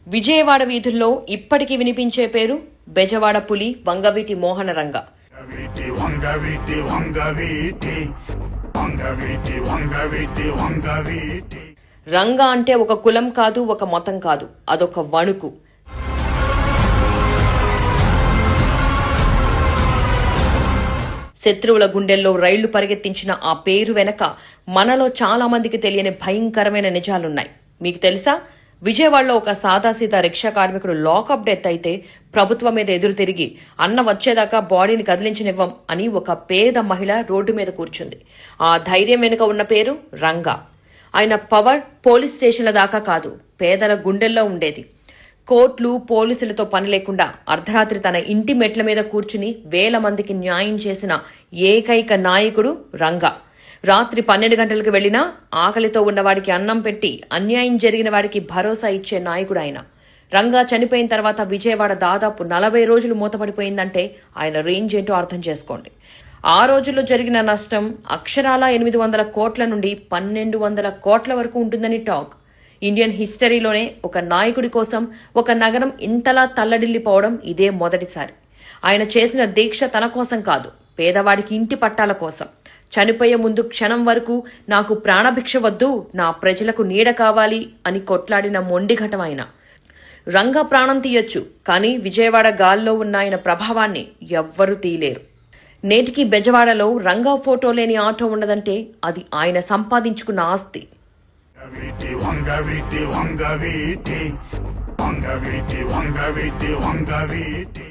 విజయవాడ వీధుల్లో ఇప్పటికీ వినిపించే పేరు బెజవాడ పులి వంగవీటి మోహనరంగ. రంగ అంటే ఒక కులం కాదు, ఒక మతం కాదు, అదొక వణుకు. శత్రువుల గుండెల్లో రైళ్లు పరిగెత్తించిన ఆ పేరు వెనక మనలో చాలా మందికి తెలియని భయంకరమైన నిజాలున్నాయి. మీకు తెలుసా? విజయవాడలో ఒక సాదాసీదా రిక్షా కార్మికుడు లాకప్ డెత్ అయితే ప్రభుత్వం మీద ఎదురు తిరిగి అన్న వచ్చేదాకా బాడీని కదిలించనివ్వం అని ఒక పేద మహిళ రోడ్డు మీద కూర్చుంది. ఆ ధైర్యం వెనుక ఉన్న పేరు రంగా. ఆయన పవర్ పోలీస్ స్టేషన్ల దాకా కాదు, పేదల గుండెల్లో ఉండేది. కోర్టులు పోలీసులతో పని లేకుండా అర్ధరాత్రి తన ఇంటి మెట్ల మీద కూర్చుని వేల మందికి న్యాయం చేసిన ఏకైక నాయకుడు రంగా. రాత్రి 12 గంటలకు వెళ్లినా ఆకలితో ఉన్నవాడికి అన్నం పెట్టి అన్యాయం జరిగిన వాడికి భరోసా ఇచ్చే నాయకుడు ఆయన. రంగా చనిపోయిన తర్వాత విజయవాడ దాదాపు 40 రోజులు మూతపడిపోయిందంటే ఆయన రేంజ్ ఏంటో అర్థం చేసుకోండి. ఆ రోజుల్లో జరిగిన నష్టం అక్షరాల 800 కోట్ల నుండి 1200 కోట్ల వరకు ఉంటుందని టాక్. ఇండియన్ హిస్టరీలోనే ఒక నాయకుడి కోసం ఒక నగరం ఇంతలా తల్లడిల్లిపోవడం ఇదే మొదటిసారి. ఆయన చేసిన దీక్ష తన కోసం కాదు, పేదవాడికి ఇంటి పట్టాల కోసం. చనిపోయే ముందు క్షణం వరకు నాకు ప్రాణభిక్ష వద్దు, నా ప్రజలకు నీడ కావాలి అని కొట్లాడిన మొండిఘటం ఆయన. రంగా ప్రాణం తీయొచ్చు, కానీ విజయవాడ గాల్లో ఉన్న ఆయన ప్రభావాన్ని ఎవ్వరూ తీయలేరు. నేటికి బెజవాడలో రంగా ఫోటో లేని ఆటో ఉండదంటే అది ఆయన సంపాదించుకున్న ఆస్తి. వంగవీటి